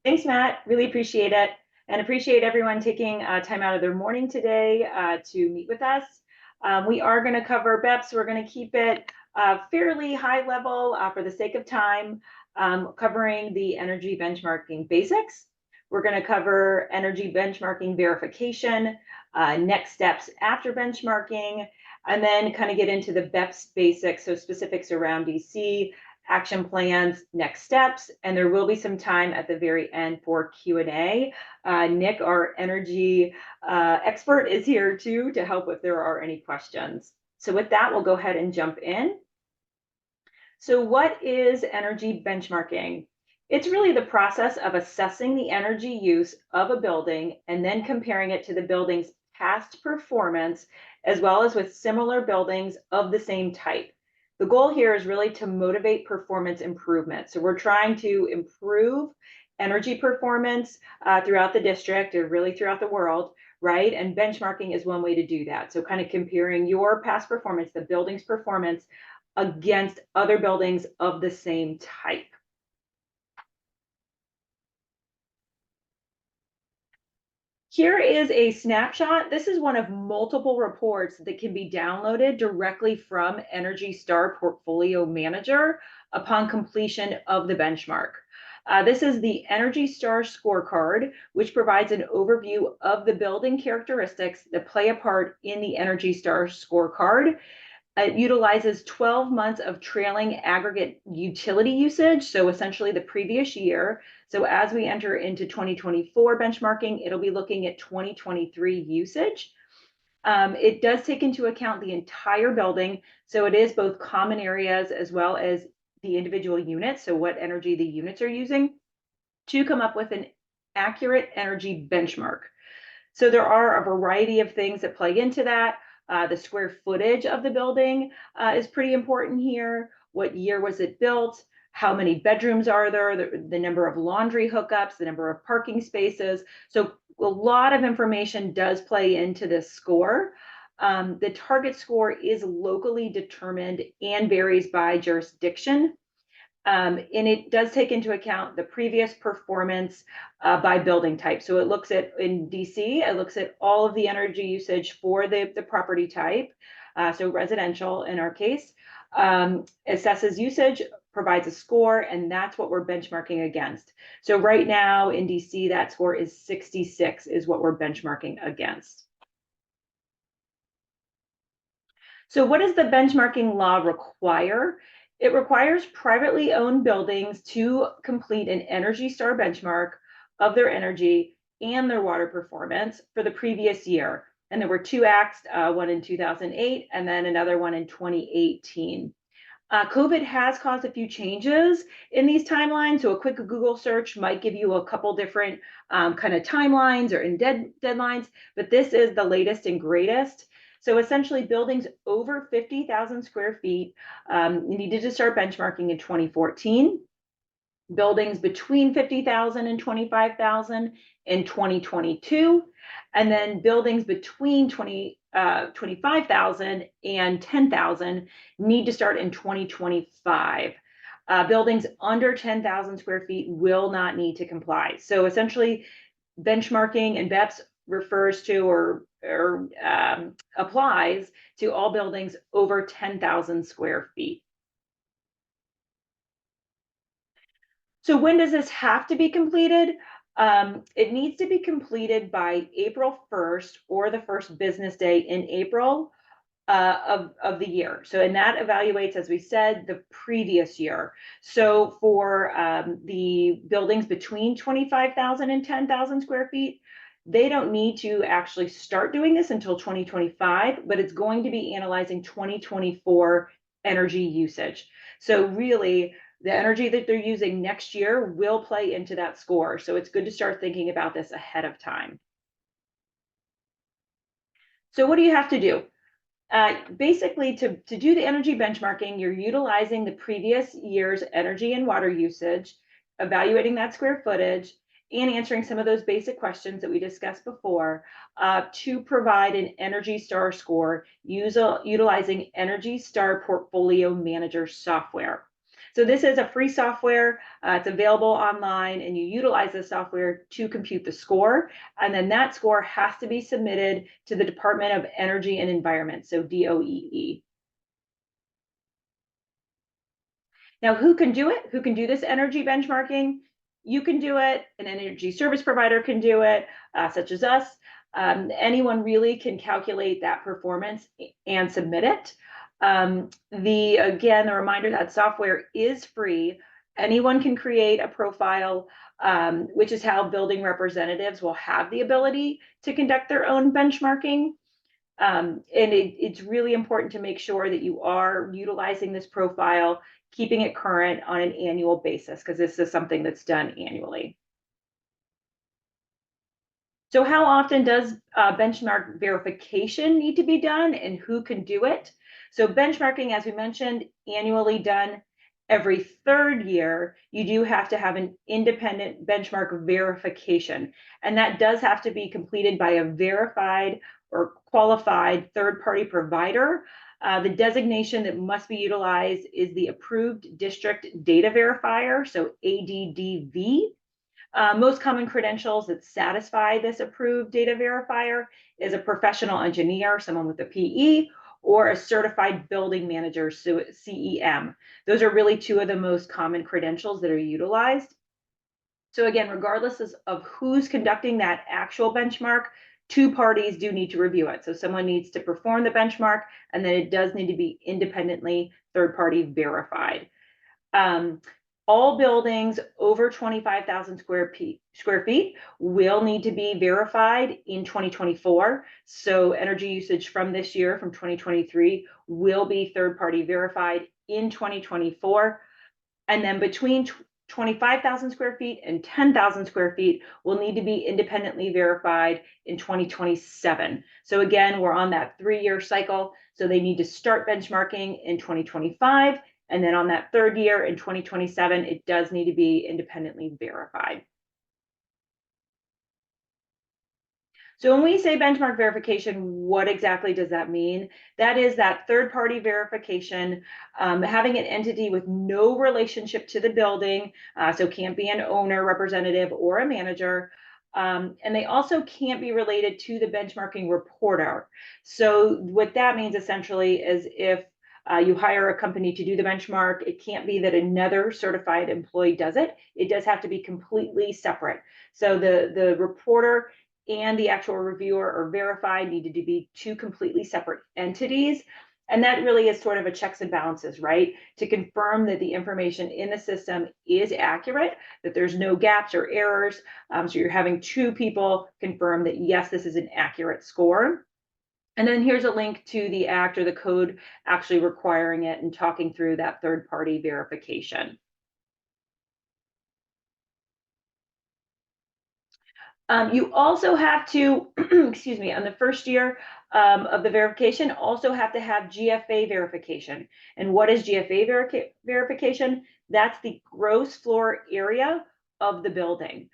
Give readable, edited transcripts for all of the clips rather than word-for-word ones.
Thanks, Matt. Really appreciate it. And appreciate everyone taking time out of their morning today to meet with us. We are going to cover BEPS. We're going to keep it fairly high level for the sake of time, covering the energy benchmarking basics. We're going to cover energy benchmarking verification, next steps after benchmarking, and then kind of get into the BEPS basics, so specifics around DC, action plans, next steps, and there will be some time at the very end for Q&A. Nick, our energy expert, is here too to help if there are any questions. So with that, we'll go ahead and jump in. So what is energy benchmarking? It's really the process of assessing the energy use of a building and then comparing it to the building's past performance, as well as with similar buildings of the same type. The goal here is really to motivate performance improvement. So we're trying to improve energy performance throughout the district or really throughout the world, right? And benchmarking is one way to do that. So kind of comparing your past performance, the building's performance, against other buildings of the same type. Here is a snapshot. This is one of multiple reports that can be downloaded directly from Energy Star Portfolio Manager upon completion of the benchmark. This is the Energy Star scorecard, which provides an overview of the building characteristics that play a part in the Energy Star scorecard. It utilizes 12 months of trailing aggregate utility usage, so essentially the previous year. So as we enter into 2024 benchmarking, it'll be looking at 2023 usage. It does take into account the entire building, so it is both common areas as well as the individual units, so what energy the units are using, to come up with an accurate energy benchmark. So there are a variety of things that play into that. The square footage of the building is pretty important here. What year was it built? How many bedrooms are there? The number of laundry hookups, the number of parking spaces. So a lot of information does play into this score. The target score is locally determined and varies by jurisdiction. And it does take into account the previous performance by building type. So it looks at, in DC, it looks at all of the energy usage for the property type, so residential in our case, assesses usage, provides a score, and that's what we're benchmarking against. So right now in DC, that score is 66 is what we're benchmarking against. So what does the benchmarking law require? It requires privately owned buildings to complete an Energy Star benchmark of their energy and their water performance for the previous year. And there were two acts, one in 2008 and then another one in 2018. COVID has caused a few changes in these timelines. So a quick Google search might give you a couple different kind of timelines or deadlines, but this is the latest and greatest. So essentially buildings over 50,000 square feet needed to start benchmarking in 2014. Buildings between 50,000 and 25,000 in 2022. And then buildings between 25,000 and 10,000 need to start in 2025. Buildings under 10,000 square feet will not need to comply. So essentially benchmarking and BEPS refers to or applies to all buildings over 10,000 square feet. So when does this have to be completed? It needs to be completed by April 1st or the first business day in April of the year. So, and that evaluates, as we said, the previous year. So for the buildings between 25,000 and 10,000 square feet, they don't need to actually start doing this until 2025, but it's going to be analyzing 2024 energy usage. So really, the energy that they're using next year will play into that score. So it's good to start thinking about this ahead of time. So what do you have to do? Basically, to do the energy benchmarking, you're utilizing the previous year's energy and water usage, evaluating that square footage, and answering some of those basic questions that we discussed before to provide an Energy Star score utilizing Energy Star Portfolio Manager software. So this is a free software. It's available online, and you utilize the software to compute the score. And then that score has to be submitted to the Department of Energy and Environment, so DOEE. Now, who can do it? Who can do this energy benchmarking? You can do it. An energy service provider can do it, such as us. Anyone really can calculate that performance and submit it. Again, the reminder that software is free. Anyone can create a profile, which is how building representatives will have the ability to conduct their own benchmarking. And it's really important to make sure that you are utilizing this profile, keeping it current on an annual basis, because this is something that's done annually. So how often does benchmark verification need to be done, and who can do it? So benchmarking, as we mentioned, annually done. Every third year, you do have to have an independent benchmark verification, and that does have to be completed by a verified or qualified third-party provider. The designation that must be utilized is the Approved District Data Verifier, so ADDV. Most common credentials that satisfy this approved data verifier is a professional engineer, someone with a PE, or a certified building manager, so CEM. Those are really two of the most common credentials that are utilized. So again, regardless of who's conducting that actual benchmark, two parties do need to review it. So someone needs to perform the benchmark, and then it does need to be independently third-party verified. All buildings over 25,000 square feet will need to be verified in 2024. So energy usage from this year, from 2023, will be third-party verified in 2024. And then between 25,000 square feet and 10,000 square feet will need to be independently verified in 2027. So again, we're on that 3-year cycle. So they need to start benchmarking in 2025. And then on that third year in 2027, it does need to be independently verified. So when we say benchmark verification, what exactly does that mean? That is that third-party verification, having an entity with no relationship to the building, so can't be an owner, representative, or a manager. And they also can't be related to the benchmarking reporter. So what that means essentially is if you hire a company to do the benchmark, it can't be that another certified employee does it. It does have to be completely separate. So the reporter and the actual reviewer or verified needed to be two completely separate entities. And that really is sort of a checks and balances, right? To confirm that the information in the system is accurate, that there's no gaps or errors. So you're having two people confirm that, yes, this is an accurate score. And then here's a link to the act or the code actually requiring it and talking through that third-party verification. You also have to, excuse me, on the first year of the verification, also have to have GFA verification. And what is GFA verification? That's the gross floor area of the building.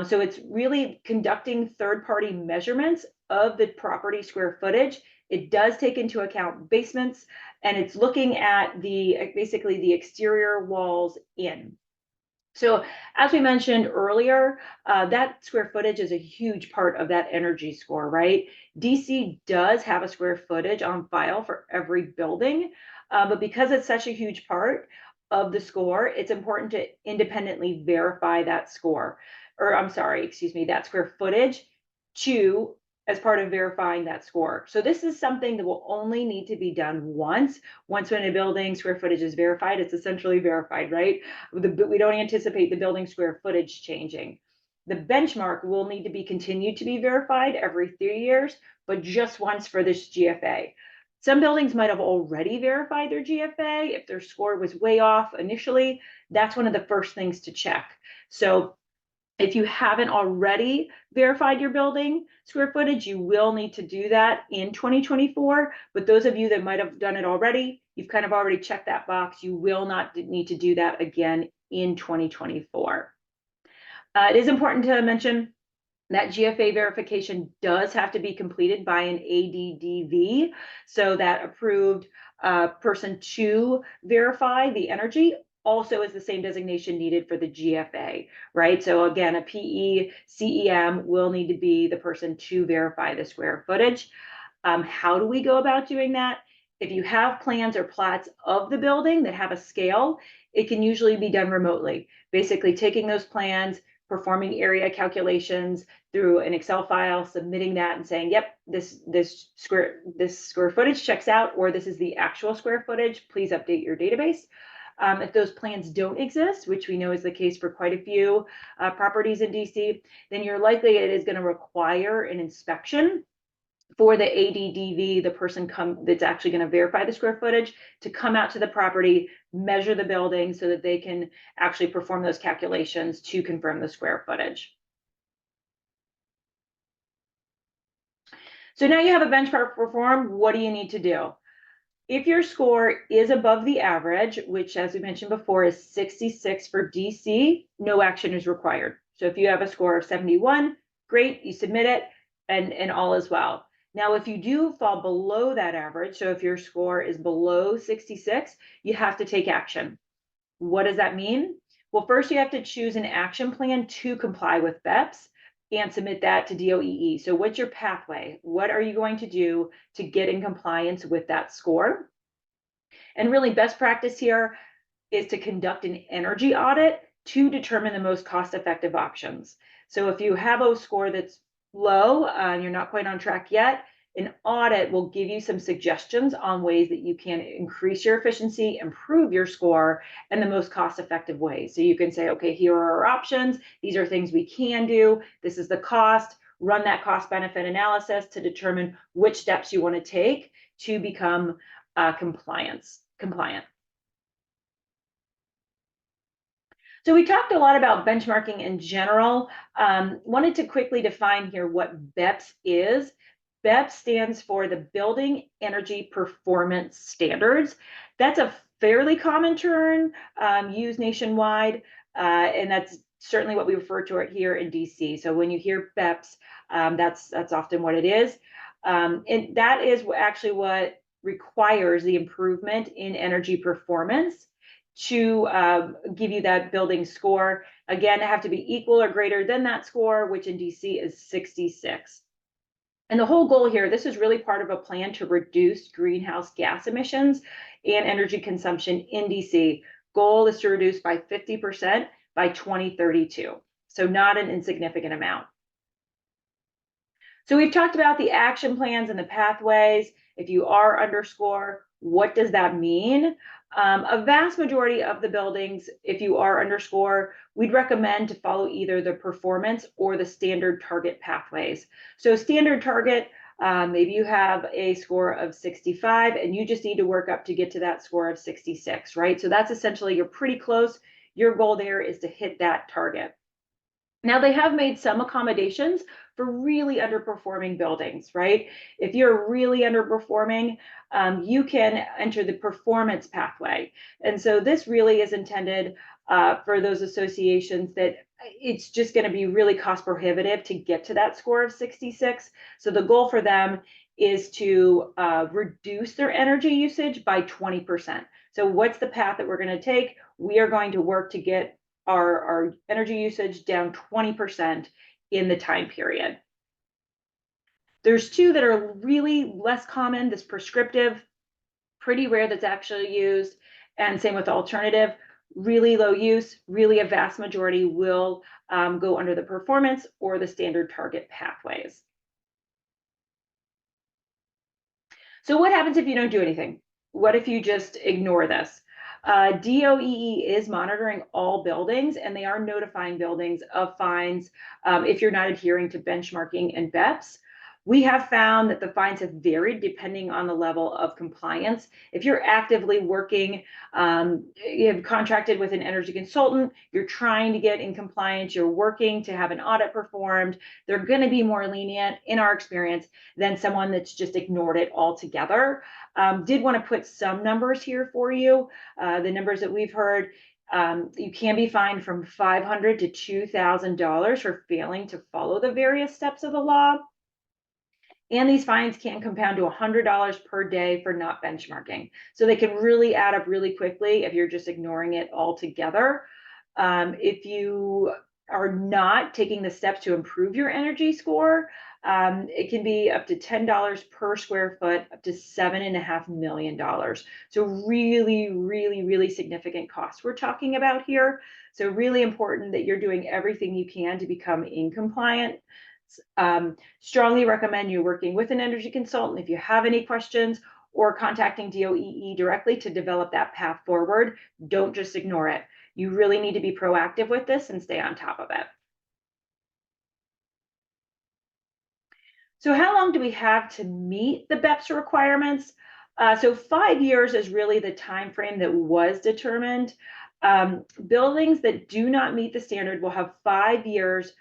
So it's really conducting third-party measurements of the property square footage. It does take into account basements, and it's looking at basically the exterior walls in. So as we mentioned earlier, that square footage is a huge part of that energy score, right? DC does have a square footage on file for every building, but because it's such a huge part of the score, it's important to independently verify that score, or I'm sorry, excuse me, that square footage to as part of verifying that score. So this is something that will only need to be done once. Once when a building square footage is verified, it's essentially verified, right? We don't anticipate the building square footage changing. The benchmark will need to be continued to be verified every 3 years, but just once for this GFA. Some buildings might have already verified their GFA. If their score was way off initially, that's one of the first things to check. So if you haven't already verified your building square footage, you will need to do that in 2024. But those of you that might have done it already, you've kind of already checked that box. You will not need to do that again in 2024. It is important to mention that GFA verification does have to be completed by an ADDV, so that approved person to verify the energy also is the same designation needed for the GFA, right? So again, a PE CEM will need to be the person to verify the square footage. How do we go about doing that? If you have plans or plots of the building that have a scale, it can usually be done remotely. Basically taking those plans, performing area calculations through an Excel file, submitting that and saying, yep, this square footage checks out, or this is the actual square footage, please update your database. If those plans don't exist, which we know is the case for quite a few properties in DC, then you're likely it is going to require an inspection for the ADDV, the person that's actually going to verify the square footage, to come out to the property, measure the building so that they can actually perform those calculations to confirm the square footage. So now you have a benchmark performed. What do you need to do? If your score is above the average, which as we mentioned before is 66 for DC, no action is required. So if you have a score of 71, great, you submit it and all is well. Now, if you do fall below that average, so if your score is below 66, you have to take action. What does that mean? Well, first you have to choose an action plan to comply with BEPS and submit that to DOEE. So what's your pathway? What are you going to do to get in compliance with that score? And really best practice here is to conduct an energy audit to determine the most cost-effective options. So if you have a score that's low, you're not quite on track yet, an audit will give you some suggestions on ways that you can increase your efficiency, improve your score, and the most cost-effective ways. So you can say, okay, here are our options. These are things we can do. This is the cost. Run that cost-benefit analysis to determine which steps you want to take to become compliant. So we talked a lot about benchmarking in general. Wanted to quickly define here what BEPS is. BEPS stands for the Building Energy Performance Standards. That's a fairly common term used nationwide, and that's certainly what we refer to it here in DC. So when you hear BEPS, that's often what it is. And that is actually what requires the improvement in energy performance to give you that building score. Again, it have to be equal or greater than that score, which in DC is 66. And the whole goal here, this is really part of a plan to reduce greenhouse gas emissions and energy consumption in DC. Goal is to reduce by 50% by 2032. So not an insignificant amount. So we've talked about the action plans and the pathways. If you are underscore, what does that mean? A vast majority of the buildings, if you are underscore, we'd recommend to follow either the performance or the standard target pathways. So standard target, maybe you have a score of 65 and you just need to work up to get to that score of 66, right? So that's essentially, you're pretty close. Your goal there is to hit that target. Now, they have made some accommodations for really underperforming buildings, right? If you're really underperforming, you can enter the performance pathway. And so this really is intended for those associations that it's just going to be really cost prohibitive to get to that score of 66. So the goal for them is to reduce their energy usage by 20%. So what's the path that we're going to take? We are going to work to get our energy usage down 20% in the time period. There's two that are really less common, this prescriptive, pretty rare that's actually used, and same with alternative, really low use, really a vast majority will go under the performance or the standard target pathways. So what happens if you don't do anything? What if you just ignore this? DOEE is monitoring all buildings and they are notifying buildings of fines if you're not adhering to benchmarking and BEPS. We have found that the fines have varied depending on the level of compliance. If you're actively working, you have contracted with an energy consultant, you're trying to get in compliance, you're working to have an audit performed, they're going to be more lenient in our experience than someone that's just ignored it altogether. Did want to put some numbers here for you. The numbers that we've heard, you can be fined from $500 to $2,000 for failing to follow the various steps of the law. And these fines can compound to $100 per day for not benchmarking. So they can really add up really quickly if you're just ignoring it altogether. If you are not taking the steps to improve your energy score, it can be up to $10 per square foot, up to $7.5 million. So really, really, really significant costs we're talking about here. So really important that you're doing everything you can to become in compliance. Strongly recommend you working with an energy consultant if you have any questions, or contacting DOEE directly to develop that path forward. Don't just ignore it. You really need to be proactive with this and stay on top of it. So how long do we have to meet the BEPS requirements? So 5 years is really the time frame that was determined. Buildings that do not meet the standard will have 5 years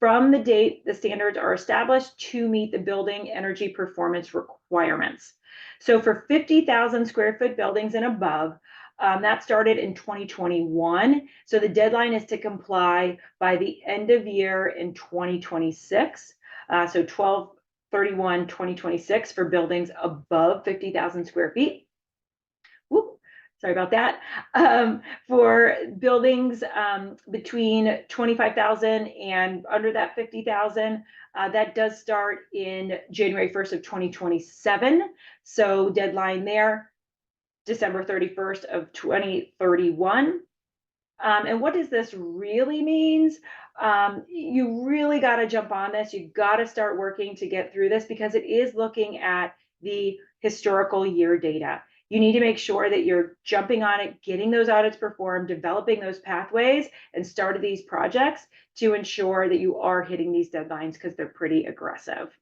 from the date the standards are established to meet the building energy performance requirements. So for 50,000 square foot buildings and above, that started in 2021. So the deadline is to comply by the end of year in 2026. So 12/31/2026 for buildings above 50,000 square feet. Whoop, sorry about that. For buildings between 25,000 and under that 50,000, that does start in January 1st of 2027. So deadline there, December 31st of 2031. And what does this really means? You really got to jump on this. You got to start working to get through this, because it is looking at the historical year data. You need to make sure that you're jumping on it, getting those audits performed, developing those pathways, and started these projects to ensure that you are hitting these deadlines, because they're pretty aggressive.